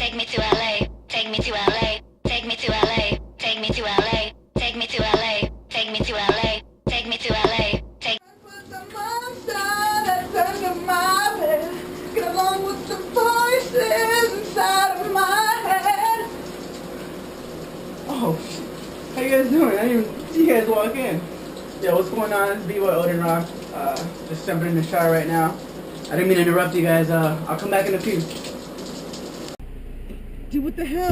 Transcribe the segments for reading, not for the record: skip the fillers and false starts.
take me to LA, take me to LA, take me to LA, take me to LA, take me to LA, take me to LA, take me to LA, take with the monster that's under my bed, get along with the voices inside of my head. Oh, how you guys doing? I didn't even see you guys walk in. Yeah, what's going on? It's B-Boy Odin Rock. Just jumping in the shower right now. I didn't mean to interrupt you guys. I'll come back in a few. Dude, what the hell?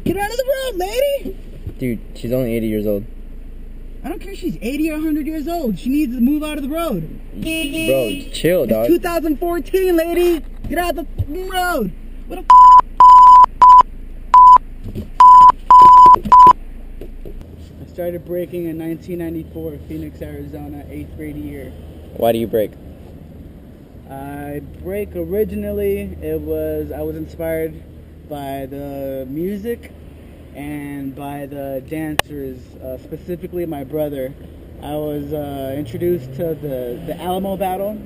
Get out of the road, lady! Dude, she's only 80 years old. I don't care if she's 80 or 100 years old. She needs to move out of the road. Bro, chill, dog. It's 2014, lady. Get out of the road. What a I started breaking in 1994, Phoenix, Arizona, 8th grade year. Why do you break? I break originally, I was inspired by the music and by the dancers, specifically my brother. I was introduced to the Alamo battle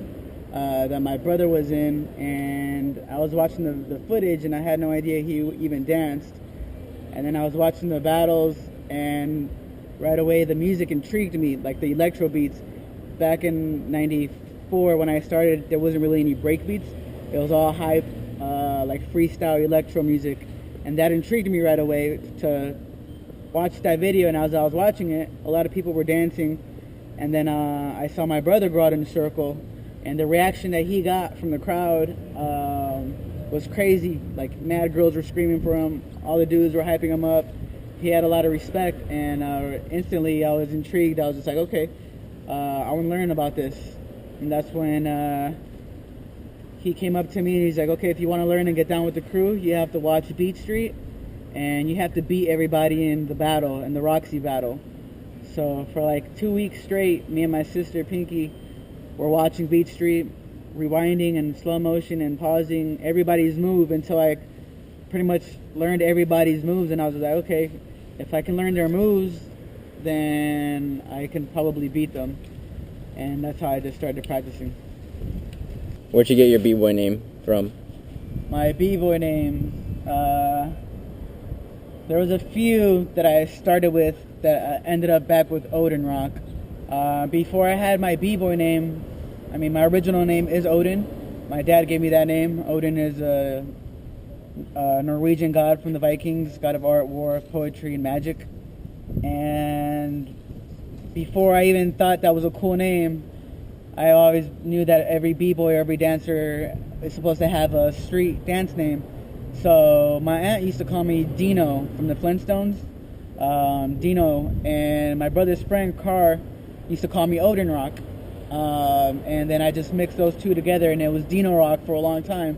that my brother was in, and I was watching the footage and I had no idea he even danced. And then I was watching the battles, and right away the music intrigued me, like the electro beats. Back in 94 when I started, there wasn't really any break beats. It was all hype, like freestyle electro music. And that intrigued me right away to watch that video. And as I was watching it, a lot of people were dancing. And then I saw my brother go out in a circle. And the reaction that he got from the crowd was crazy. Like, mad girls were screaming for him. All the dudes were hyping him up. He had a lot of respect. And instantly I was intrigued. I was just like, okay, I want to learn about this. And that's when he came up to me and he's like, okay, if you want to learn and get down with the crew, you have to watch Beat Street, and you have to beat everybody in the battle, in the Roxy battle. So for like 2 weeks straight, me and my sister Pinky were watching Beat Street, rewinding and slow motion and pausing everybody's move until I pretty much learned everybody's moves. And I was like, okay, if I can learn their moves, then I can probably beat them. And that's how I just started practicing. Where'd you get your b-boy name from? My b-boy name, there was a few that I started with that ended up back with Odin Rock. Before I had my b-boy name, my original name is Odin. My dad gave me that name. Odin is a Norwegian god from the Vikings, god of art, war, poetry, and magic. And before I even thought that was a cool name, I always knew that every b-boy, every dancer is supposed to have a street dance name. So my aunt used to call me Dino from the Flintstones, Dino, and my brother's friend Carr used to call me Odin Rock. And then I just mixed those two together, and it was Dino Rock for a long time.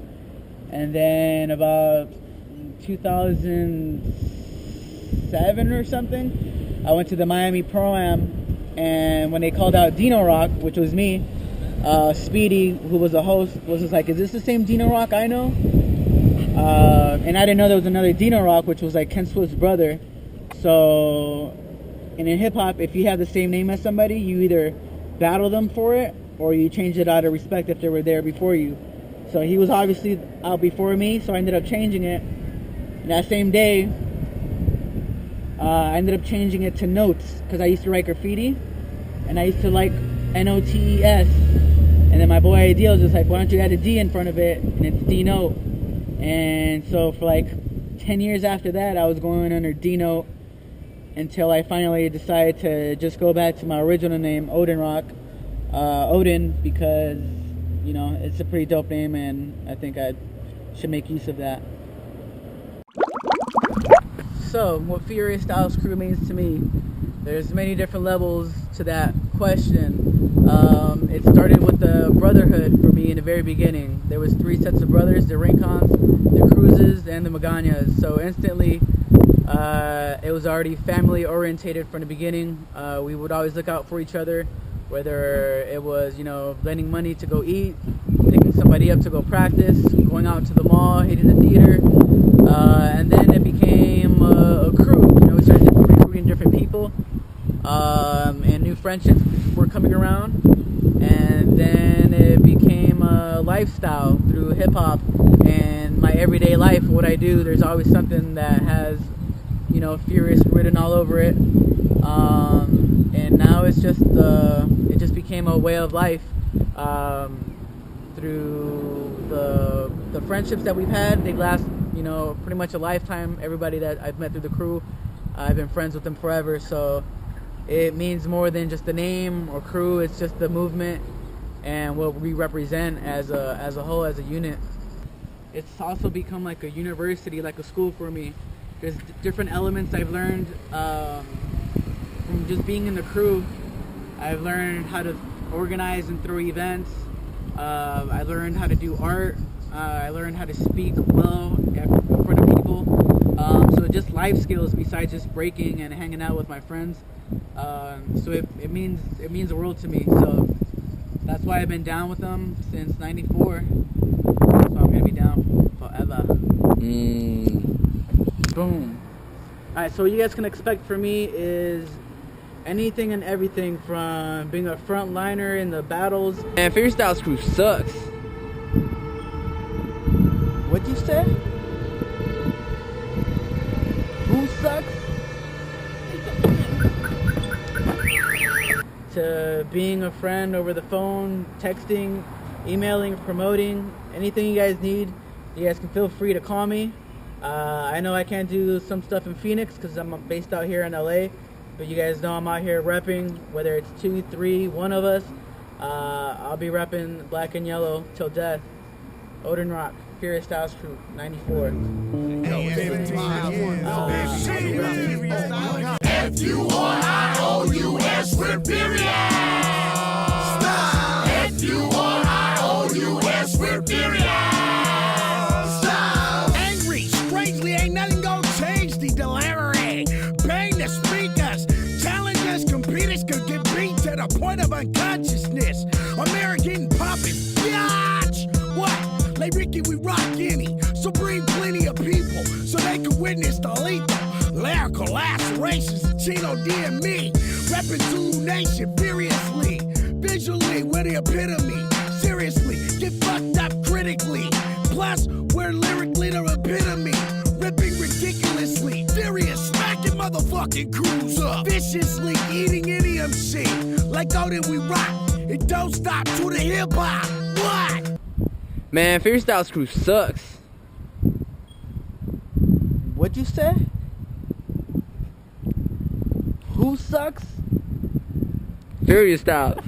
And then about 2007 or something, I went to the Miami Pro-Am, and when they called out Dino Rock, which was me, Speedy, who was the host, was just like, is this the same Dino Rock I know? And I didn't know there was another Dino Rock, which was like Ken Swift's brother. So, and in hip-hop, if you have the same name as somebody, you either battle them for it, or you change it out of respect if they were there before you. So he was obviously out before me, so I ended up changing it. And that same day, I ended up changing it to Notes, because I used to write graffiti, and I used to like N-O-T-E-S. And then my boy Ideal was just like, why don't you add a D in front of it, and it's D-Note. And so for like 10 years after that, I was going under D-Note until I finally decided to just go back to my original name, Odin Rock. Odin, because, you know, it's a pretty dope name, and I think I should make use of that. So, what Furious Styles Crew means to me, there's many different levels to that question. It started with the brotherhood for me in the very beginning. There was 3 sets of brothers, the Rincons, the Cruzes, and the Magana's. So instantly, it was already family orientated from the beginning. We would always look out for each other, whether it was, you know, lending money to go eat, picking somebody up to go practice, going out to the mall, hitting the theater, and then it became a crew. You know, we started recruiting different people, and new friendships were coming around, and then it became a lifestyle through hip-hop, and my everyday life, what I do, there's always something that has, you know, Furious written all over it. And now it's just it just became a way of life. Through the friendships that we've had, they last, you know, pretty much a lifetime. Everybody that I've met through the crew, I've been friends with them forever. So it means more than just the name or crew. It's just the movement and what we represent as a whole, as a unit. It's also become like a university, like a school for me. There's different elements I've learned from just being in the crew. I've learned how to organize and throw events. I learned how to do art. I learned how to speak well in front of people. So just life skills besides just breaking and hanging out with my friends. So it means the world to me. So that's why I've been down with them since '94. So I'm gonna be down forever. Boom. Alright, so what you guys can expect from me is anything and everything, from being a frontliner in the battles. Man, Freestyle Crew sucks. What'd you say? Who sucks? To being a friend over the phone, texting, emailing, promoting, anything you guys need, you guys can feel free to call me. I know I can't do some stuff in Phoenix because I'm based out here in LA, but you guys know I'm out here repping, whether it's 2, 3, one of us. I'll be repping black and yellow till death. Odin Rock, Furious Styles Crew, '94. F-U-R-I-O-U-S, we're furious. Style. F-U-R-I-O-U-S, we're furious. Style. Angry, strangely, ain't nothing gonna change the delivery. Bang the speakers, challengers, competitors could get beat to the point of unconsciousness. American poppin', biatch. What? Like Ricky, we rock any. So bring plenty of people so they can witness the lethal lyrical lacerations of Chino D and me. Reppin' Zulu Nation furiously. Visually, we're the epitome. Seriously, get fucked up critically. Plus, we're lyrically the epitome. Ripping ridiculously. Furious, smacking motherfucking crews up. Viciously eating any MC. Like Odin, we rock. It don't stop to the hip hop. What? Man, Freestyle Crew sucks. What'd you say? Who sucks? Furious Styles.